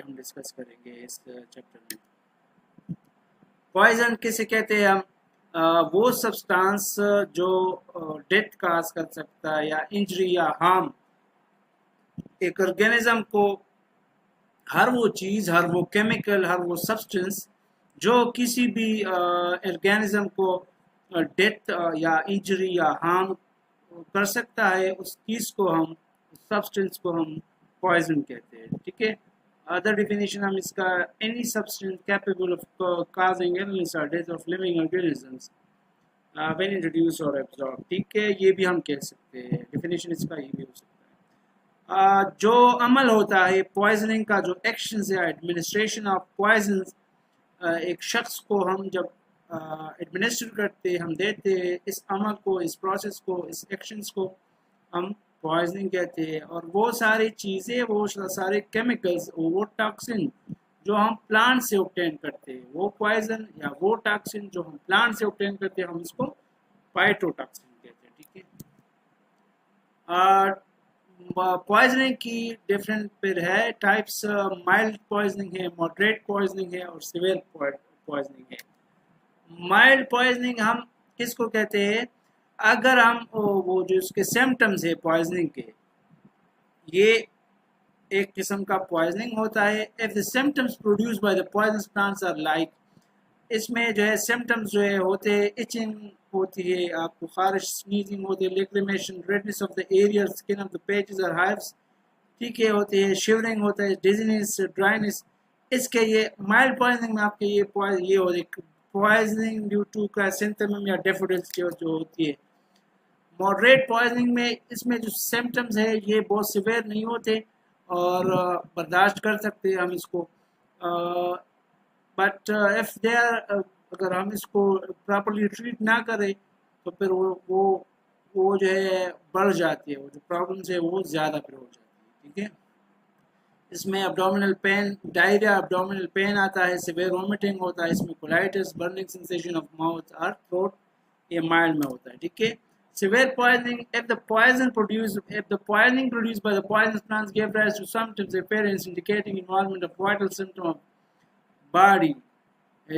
हम डिस्कस करेंगे इस चैप्टर में। पॉइजन किसे कहते हैं हम? वो सब्सटेंस जो डेथ काज कर सकता है या इंजरी या हार्म एक ऑर्गेनिज्म को, हर वो चीज़, हर वो केमिकल, हर वो सब्सटेंस जो किसी भी ऑर्गेनिज्म को डेथ या इंजरी या हार्म कर सकता है, उस चीज़ को हम, सब्सटेंस को हम पॉइजन कहते हैं। ठीक है। अदर डेफिनेशन हम इसका, any substance capable of causing illness or death of living organisms when introduce or absorb. ठीक है, ये भी हम कह सकते हैं, डेफिनेशन इसका ये भी हो सकता है। जो अमल होता है पॉइजनिंग का, जो एक्शन है, एडमिनिस्ट्रेशन ऑफ पॉइजन, एक शख्स को हम जब एडमिनिस्टर करते, हम देते इस अमल को, इस प्रोसेस को, इस एक्शंस को हम पॉइजनिंग कहते हैं। और वो सारी चीज़ें, वो सारे केमिकल्स, वो टॉक्सिन जो हम प्लांट से ऑब्टेन करते हैं, वो पॉइजन या वो टॉक्सिन जो हम प्लांट से ऑब्टेन करते हैं, हम इसको फाइटोटॉक्सिन कहते हैं। ठीक है। पॉइजनिंग की डिफरेंट फिर है टाइप्स। माइल्ड पॉइजनिंग है, मॉडरेट पॉइजनिंग है और सिवियर पॉइजनिंग है। माइल्ड पॉइजनिंग हम किसको कहते हैं? अगर हम वो जो उसके सिम्टम्स है पॉइजनिंग के, ये एक किस्म का पॉइजनिंग होता है। If the symptoms produce by the poisonous plants are like, इसमें जो है सिम्टम्स जो है होते हैं, इचिंग होती है, आपको खारिश, स्नीजिंग होती है, lacrimation, redness of the area, skin of the pages और हाइव्स, ठीक है, होती है, शिवरिंग होता है, डिजीनेस, ड्राइनेस। इसके ये माइल्ड पॉइजनिंग में आपके ये होती है पॉइजनिंग ड्यू टू क्राइसेंथेमम या डैफोडिल्स जो होती है। मॉडरेट पॉइजनिंग में इसमें जो सिम्टम्स है ये बहुत सिवियर नहीं होते और बर्दाश्त कर सकते हैं हम इसको। बट इफ दे आर, अगर हम इसको प्रॉपरली ट्रीट ना करें तो फिर वो जो है बढ़ जाती है, वो जो प्रॉब्लम्स है वो ज़्यादा फिर हो जाती है। ठीक है। इसमें abdominal pain, diarrhoea, abdominal pain आता है, सिवियर वोमिटिंग होता है, इसमें colitis, burning sensation of mouth और थ्रोट, ये माइल्ड में होता है। ठीक है। Severe poisoning, if the poisoning produced by the poisonous plants gave rise to symptoms appearance indicating involvement of vital system of body,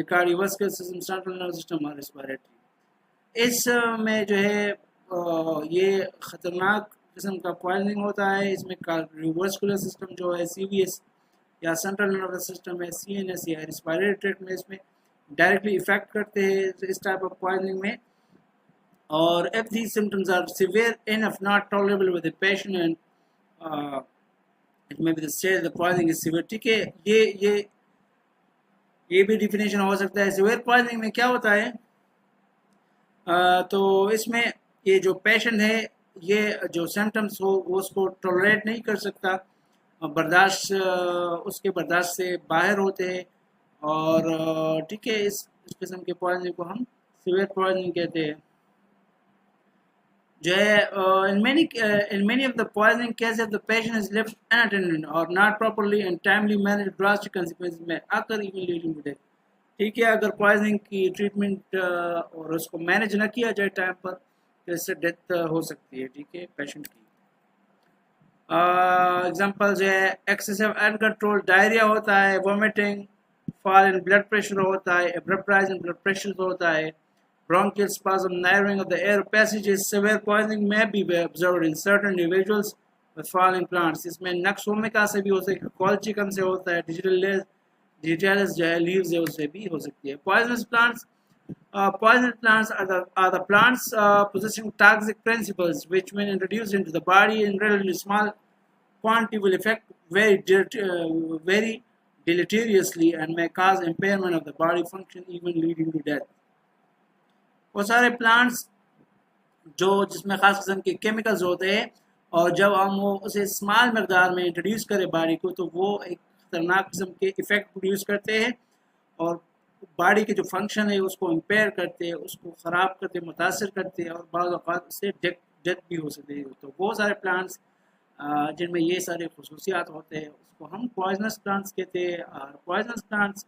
cardiovascular system, central nervous system और respiratory, इस में जो है ये खतरनाक किस्म का पॉइजनिंग होता है। इसमें कार्डियोवास्कुलर सिस्टम जो है, सीवीएस या सेंट्रल नर्वस सिस्टम है, सीएनएस या रेस्पिरेटरी ट्रैक्ट में इसमें डायरेक्टली इफेक्ट करते हैं इस टाइप ऑफ पॉइजनिंग में। और if these symptoms are severe enough not tolerable with the patient and it may be the stage the poisoning is severe। ठीक है, ये भी डिफिनेशन हो सकता है। सिवियर पॉइजनिंग में क्या होता है? तो इसमें ये जो पेशेंट है, ये जो सिम्टम्स हो वो उसको टॉलरेट नहीं कर सकता, बर्दाश्त उसके बर्दाश्त से बाहर होते हैं और ठीक है, इस किस्म के पॉइजनिंग को हम सिवियर पॉइजनिंग कहते हैं। In many of the poisoning cases, the patient is left unattended or not properly and timely managed, drastic consequences may occur even leading to death। ठीक है, अगर पॉइजनिंग की ट्रीटमेंट और उसको मैनेज ना किया जाए टाइम पर तो इससे डेथ हो सकती है। ठीक है, पेशेंट की। एग्जांपल जो है, एक्सेसिव अनकंट्रोल डायरिया होता है, vomiting, fall in blood pressure होता है, abrupt rise in blood pressure होता है, bronchial spasm, narrowing of the air passages। Severe poisoning may be observed in certain individuals with falling plants। इसमें nux vomica से भी हो सकता है, कॉलचिकम से होता है, डिजिटलिस जो है लीव्स है उससे भी हो सकती है। Poisonous plants are the plants possessing toxic principles which when introduced into the body in relatively small quantity will affect very deleteriously and may cause impairment of the body function even leading to death। वो सारे plants जो जिसमें ख़ास किस्म के chemicals होते हैं और जब हम वो उसे स्मॉल मकदार में इंट्रोड्यूस करें बॉडी को तो वो एक ख़तरनाक किस्म के इफ़ेक्ट प्रोड्यूस करते हैं और बॉडी के जो फंक्शन है उसको इम्पेयर करते हैं, उसको ख़राब करते हैं, मुतासर करते हैं और बाज़ औक़ात उससे डेथ भी हो सकती है। तो वो सारे प्लांट्स जिनमें ये सारे खसूसियात होते हैं उसको हम पॉइजनस प्लांट्स कहते हैं। और पॉइजनस प्लांट्स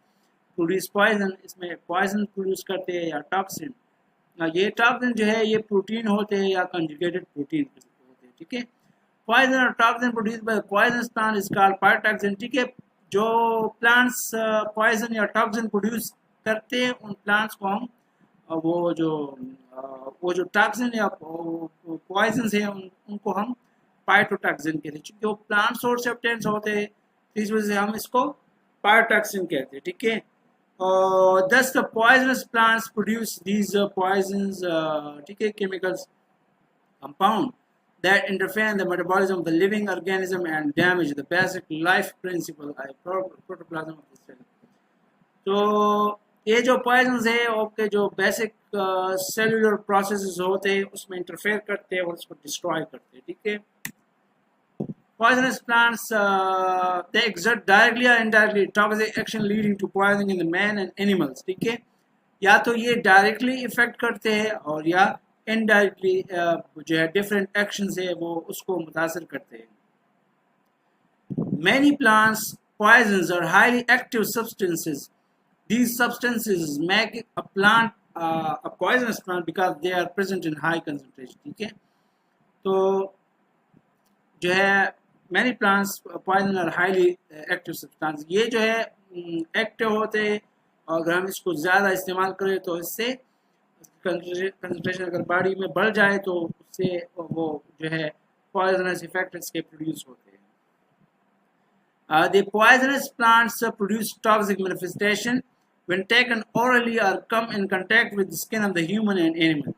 प्रोड्यूस पॉइजन, इसमें पॉइजन प्रोड्यूस करते हैं या टॉक्सिन। ये टॉक्सिन जो है ये प्रोटीन होते हैं या कंजुगेटेड प्रोटीन होते हैं। ठीक है, poison or toxin produce by poisonous plant is called phytotoxin. ठीक है, जो प्लांट्स पॉइजन या टॉक्सिन प्रोड्यूस करते हैं उन प्लांट्स को हम वो जो टॉक्सिन या पॉइजन है उनको हम पाइटोटॉक्सिन कहते हैं, क्योंकि वो प्लांट सोर्स से ऑब्टेन्ड होते हैं, इस वजह से हम इसको पाइटोटॉक्सिन कहते हैं, ठीक है। Thus the poisonous plants produce these poisons, ठीक है, chemicals compound that interfere in the metabolism of the living organism and damage the basic life principle protoplasm of the cell. तो ये जो पॉइजन्स है आपके जो बेसिक सेलुलर प्रोसेसेस होते हैं उसमें इंटरफेयर करते हैं और उसको डिस्ट्रॉय करते हैं, ठीक है। Poisonous plants they exert directly or indirectly toxic action leading to poisoning in the man and animals, ठीक है। या तो ये डायरेक्टली इफेक्ट करते हैं और या इनडायरेक्टली जो है डिफरेंट एक्शंस है वो उसको मुतासर करते हैं। Many plants poisons are highly active substances. These substances make a plant a poisonous plant because they are present in high concentration, ठीक है। तो जो है many plants poison are highly active substance, ये जो है एक्टिव होते हैं और अगर हम इसको ज़्यादा इस्तेमाल करें तो इससे कंसंट्रेशन अगर बॉडी में बढ़ जाए तो उससे वो जो है पॉइजनस इफेक्ट इसके प्रोड्यूस होते हैं। The poisonous plants produce toxic manifestation when taken orally or come in contact with the skin of the human and animal.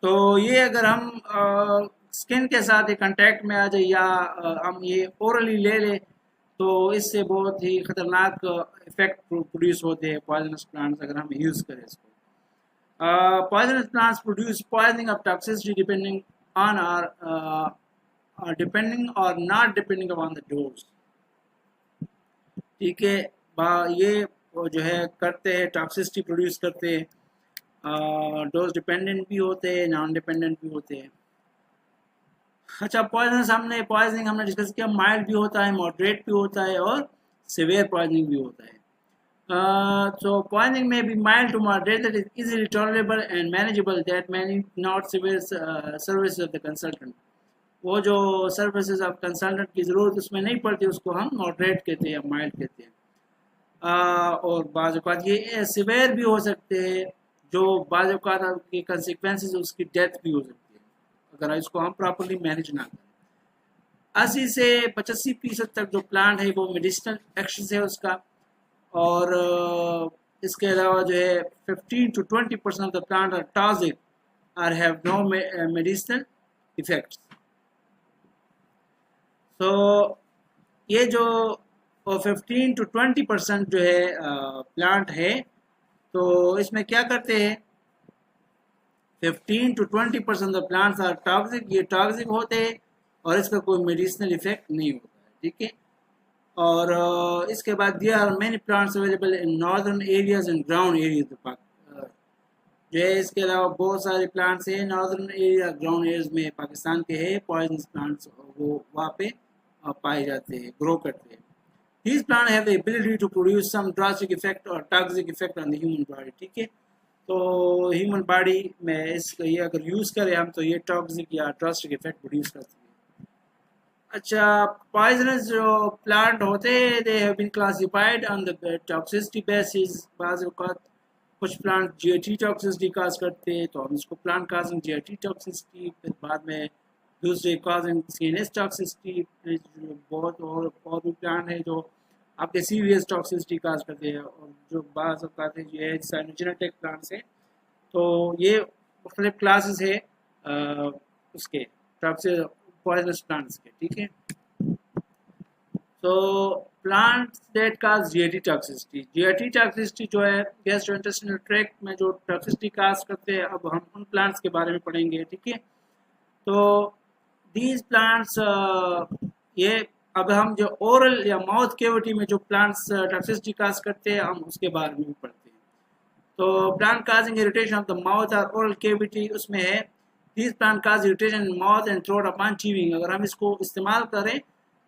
तो ये अगर हम स्किन के साथ ही कांटेक्ट में आ जाए या हम ये ओरली ले ले तो इससे बहुत ही खतरनाक इफेक्ट प्रोड्यूस होते हैं पॉइजनस प्लांट्स अगर हम यूज़ करें इसको। Poisonous plants produce poisoning of toxicity depending on depending or not depending on the dose, ठीक है। ये जो है करते हैं टॉक्सिसिटी प्रोड्यूस करते हैं, डोज डिपेंडेंट भी होते हैं नॉन डिपेंडेंट भी होते हैं। अच्छा, पॉइजनिंग हमने डिस्कस किया, माइल्ड भी होता है, मॉडरेट भी होता है और सिवियर पॉइजनिंग भी होता है। So poisoning may be mild to moderate, that is easily tolerable and manageable, that may need not severe services of the consultant. वो जो सर्विसेज ऑफ कंसल्टेंट की ज़रूरत उसमें नहीं पड़ती उसको हम मॉडरेट कहते हैं या माइल्ड कहते हैं। और बाज़ औक़ात ये सिवियर भी हो सकते हैं, जो बाज़ औक़ात के कंसिक्वेंसेस उसकी डेथ भी हो सकती है अगर इसको हम प्रॉपर्ली मैनेज ना करें। 80 से 85% तक जो प्लांट है वो मेडिसिनल एक्शन है उसका, और इसके अलावा जो है 15 to 20% of the plant are toxic और हैव नो मेडिसिनल इफेक्ट्स। तो ये जो 15 to 20% जो है प्लांट है तो इसमें क्या करते हैं, 15 to 20% of plants are toxic, ये टॉक्सिक होते हैं और इसका कोई मेडिसिनल इफेक्ट नहीं होता है, ठीक है। और इसके बाद there are many plants available in northern areas and ground areas, जो है इसके अलावा बहुत सारे प्लांट्स हैं नॉर्दर्न एरिया ग्राउंड एरियाज में पाकिस्तान के हैं, पॉइजनस प्लांट्स वो वहाँ पे पाए जाते हैं, ग्रो करते हैं। These plants have the ability to produce some drastic effect or toxic effect on the human body, ठीक है। तो ह्यूमन बॉडी में इसका ये अगर यूज़ करें हम तो ये टॉक्सिक या ड्रास्टिक इफेक्ट प्रोड्यूस करते हैं। अच्छा, पॉइजनस जो प्लांट होते हैं they have been classified on the toxicity basis. बाज़ औक़ात कुछ प्लांट जीएटी टॉक्सिसिटी काज करते हैं तो हम इसको प्लांट काजिंग जीएटी टॉक्सिसिटी, फिर बाद में दूसरे काजिंग सीएनएस टॉक्सिसिटी, बहुत और भी प्लांट है जो आपके सीवियस टॉक्सिसिटी काज करते हैं, और जो बाज़ औक़ात है ये साइनोजेनेटिक प्लांट्स हैं। तो ये मुख्तलिफ क्लासेस है उसके टॉक्सिक पॉइजनस प्लांट्स के, ठीक है। तो plants that cause GIT toxicity जो है गैस्ट्रोइंटेस्टाइनल ट्रैक्ट में जो टॉक्सिसिटी काज करते हैं, अब हम उन प्लांट्स के बारे में पढ़ेंगे, ठीक है। तो दीज प्लांट्स ये अब हम जो ओरल या माउथ कैविटी में जो प्लांट्स टॉक्सिसिटी काज करते हैं हम उसके बारे में पढ़ते हैं। तो plant causing irritation of the mouth और ओरल कैविटी उसमें है these plant cause irritation in mouth and throat upon chewing. अगर हम इसको इस्तेमाल करें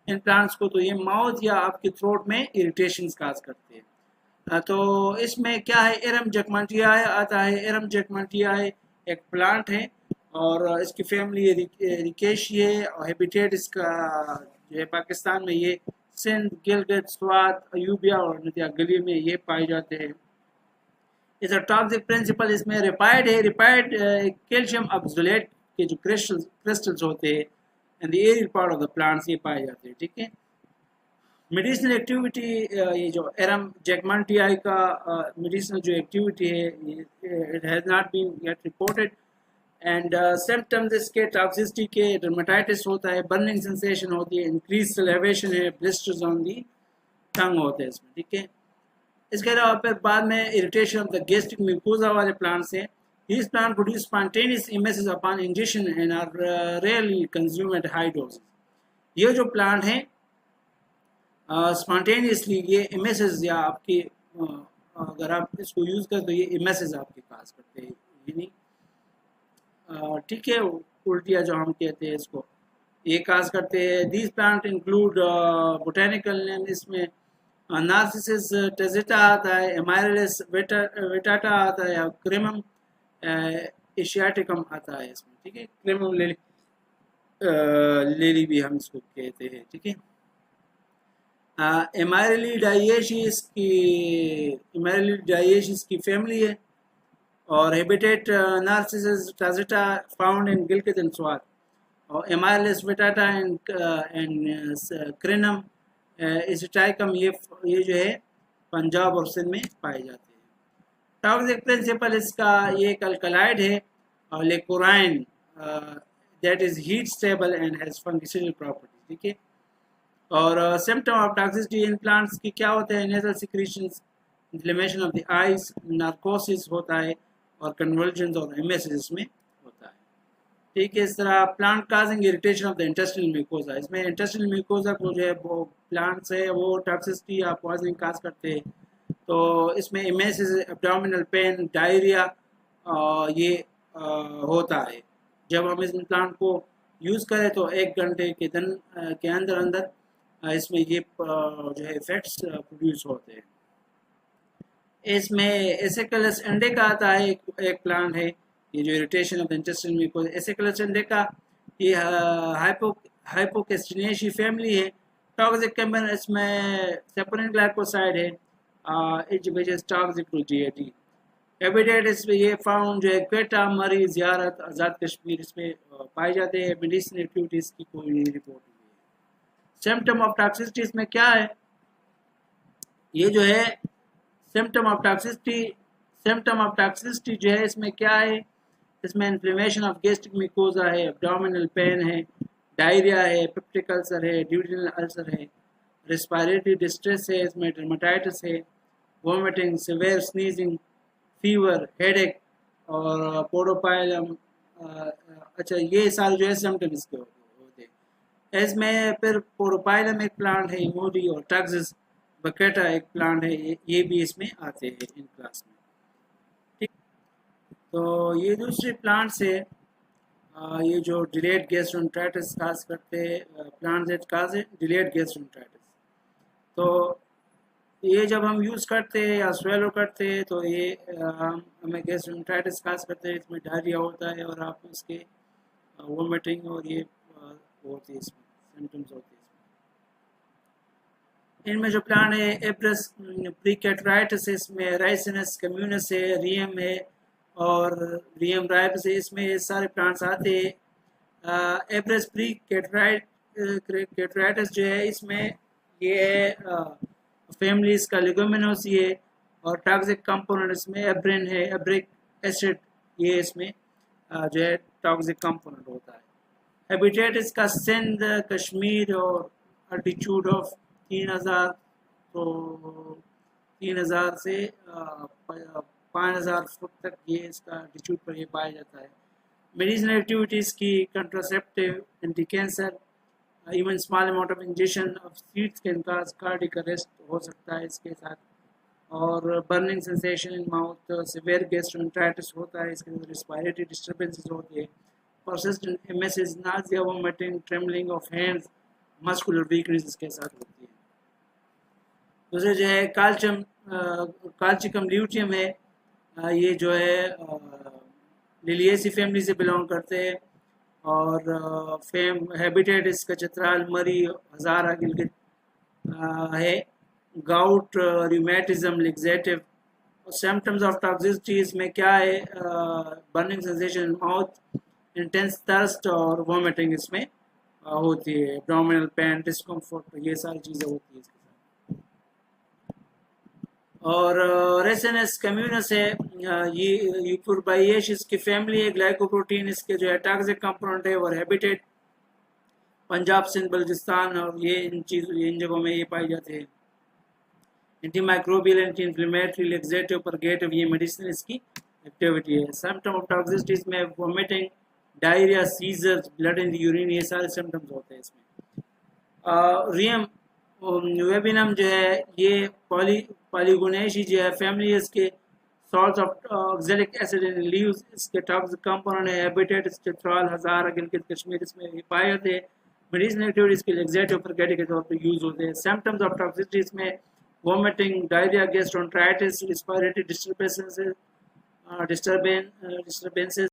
इन प्लांट्स को तो ये माउथ या आपके थ्रोट में इरिटेशन काज करते हैं। तो इसमें क्या है, एरम जैकमैटियाई आता है। एरम जैकमैटियाई एक प्लांट है और इसकी फैमिली रिकेशी है और हैबिटेट इसका जो है पाकिस्तान में ये सिंध, गिलगित, स्वात, अयूबिया और नदिया गली में ये पाए जाते हैं। इस टॉक्सिक प्रिंसिपल इसमें रिपाइड है। रिपाइड कैल्शियम ऑक्सलेट के जो क्रिस्टल्स होते हैं and the aerial part of the plants ये पाए जाते हैं। ठीक है। मेडिसिनल एक्टिविटी, ये जो एरम जैकमंटियाई का मेडिसिनल जो एक्टिविटी है it has not been get reported and symptoms इसके टॉक्सिसिटी के डर्मेटाइटिस होता है, बर्निंग सेंसेशन होती है, इंक्रीज सलेवेशन है, ब्लिस्टर्स ऑन दी टंग होते हैं इसमें। ठीक है। इसके अलावा फिर बाद में irritation of the gastric mucosa वाले प्लांट्स हैं। These plants produce spontaneous emesis upon ingestion and are rarely consumed at high doses. ये जो प्लांट हैं स्पॉन्टेनियसली ये इमेसेस या आपकी अगर आप इसको यूज़ करें तो ये इमेसेस आपके काज करते हैं, यानी ठीक है, उल्टिया जो हम कहते हैं इसको ये काज करते हैं। These plant include botanical name इसमें नार्सिसिस टेजिटा आता है, एमाइरलिस वेटाटा आता है, क्रेमम एशियाटिकम आता है इसमें। ठीक है। क्रेमम लेली भी हम इसको कहते हैं। ठीक है। एमाइरलिडाइएशिस की फैमिली है और habitat narcissus tazetta found in Gilgit and Swat और एमाइरलिस वेटाटा एंड क्रेनम एसिटाइकम ये जो है पंजाब और सिंध में पाए जाते हैं। टॉक्सिक प्रिंसिपल इसका ये एक अल्कलाइड है और lycorine that is heat stable and has fungicidal property. ठीक है। और symptom of toxicity in plants की क्या होते हैं? Nasal secretions, inflammation of the eyes, narcosis होता है और कन्वर्जन और एमेसिस में होता है। ठीक है। इस तरह plant causing irritation of the intestinal mucosa, इसमें इंटेस्टिनल म्यूकोजा को जो है वो प्लांट्स है वो टॉक्सिसिटी या पॉइजनिंग काज करते हैं। तो इसमें एमेसिस, एब्डोमिनल पेन, डायरिया ये होता है। जब हम इस प्लांट को यूज़ करें तो 1 घंटे के अंदर इसमें ये जो है इफेक्ट्स प्रोड्यूस होते हैं। इसमें एसिकलस इंडिका आता है, एक प्लांट है ये जो irritation of the intestine mucosa. Aesculus indica ये हाइपोकेस्टिनेशी फैमिली है। टॉक्सिक कंपाउंड इसमें सेपोनिन ग्लाइकोसाइड है, which is toxic to GAT. Habitat इसमें ये फाउंड जो है क्वेटा, मरी, ज़ियारत, आज़ाद कश्मीर इसमें पाए जाते हैं। मेडिसिन एक्टिविटीज़ की कोई रिपोर्ट नहीं है। सिम्टम ऑफ टॉक्सिसिटी इसमें क्या है? ये जो है सिम्टम ऑफ टॉक्सिसिटी जो है इसमें क्या है? इसमें इन्फ्लेमेशन ऑफ गैस्ट्रिक म्यूकोजा है, एब्डोमिनल पेन है, डायरिया है, पेप्टिक अल्सर है, ड्यूडेनल अल्सर है, रेस्पिरेटरी डिस्ट्रेस है, इसमें डर्मेटाइटिस है, vomiting, severe sneezing, fever, headache और पोडोपाइलम। अच्छा, ये सारे जो है सिम्टम इसके होते हैं। इसमें फिर पोडोपाइलम एक प्लांट है, इमोडी और टॉक्सिस बकेटा एक प्लांट है, ये भी इसमें आते हैं इन क्लास में। ठीक। तो ये दूसरे प्लांट्स है, ये जो डिलेड गैस्ट्रोएंटेराइटिस काज करते हैं प्लांट्स है, काज है डिलेड गैस्ट्रोएंटेराइटिस। तो ये जब हम यूज़ करते हैं या स्वेलो करते हैं तो ये हमें गैस्ट्रोएंटेराइटिस काज करते हैं, इसमें डायरिया होता है और आप इसके वोमिटिंग और ये होती है, इसमें सिम्टम्स होते हैं। इनमें जो प्लांट है एब्रस प्रीकैटराइटिस, इसमें राइसिनस कम्यूनस है, रियम है और रियम राइबस है, इसमें ये सारे प्लांट्स आते हैं। एब्रस प्रीकैटराइटिस जो है इसमें ये फैमिलीज का लिगोमिनोसी है और टॉक्सिक कंपोनेंट इसमें एब्रिन है, एब्रिक एसिड ये इसमें जो है टॉक्सिक कंपोनेंट होता है। हैबिटेट इसका सिंध, कश्मीर और अल्टीट्यूड ऑफ 3000 तो 3000 से 5000 फुट तक ये इसका अल्टीट्यूड पर ये पाया जाता है। मेडिसिनल एक्टिविटीज़ की contraceptive, anti cancer, even small amount of injection of seeds can cause cardiac arrest हो सकता है इसके साथ, और burning sensation in mouth, severe gastroenteritis होता है, इसके अंदर रेस्पिरेटरी डिस्टर्बेंसेस होती है, persistent emesis, nausea, vomiting, trembling of hands, muscular weakness इसके साथ होती है। दूसरे जो है काल्चिकम ल्यूटियम है, ये जो है लिलिएसी फैमिली से बिलोंग करते हैं और हैबिटेट इसका चित्राल, मरी, हज़ारा, गिलगित है, gout, rheumatism, laxative. Symptoms of toxicity इसमें क्या है, burning sensation mouth, intense thirst और वोमिटिंग इसमें होती है, एब्डोमिनल पेन, डिस्कम्फर्ट, ये सारी चीज़ें होती है इसके साथ। और रेसेनस कम्यूनस है, ये यूपुरबाइएश इसकी फैमिली है, ग्लाइकोप्रोटीन इसके जो है टॉक्सिक कंपोनेंट है, और हैबिटेट पंजाब, सिंध, बलूचिस्तान, और ये इन जगहों में ये पाई जाते हैं। Anti microbial, anti inflammatory, laxative, purgative, ये मेडिसिन इसकी एक्टिविटी है। सिम्टम ऑफ टॉक्सिसिटीज में vomiting, diarrhoea, seizures, blood in the urine, ये सारे सिम्टम्स होते हैं इसमें। रियम वेबिनम जो है ये पॉलीगोनेशी जो है फैमिली इसके salt of oxalic acid in leaves, इसके टॉक्सिक कंपोनेंट है, हैबिटेट इसके थ्रॉल, हज़ार, गिलगित कश्मीर इसमें पाए जाते हैं। मेडिसिनल एक्टिविटीज के लेग्जेटिव, परगेटिव के तौर पर यूज होते हैं। सिम्टम्स ऑफ टॉक्सिसिटीज में vomiting, diarrhoea, gastroenteritis, respiratory disturbances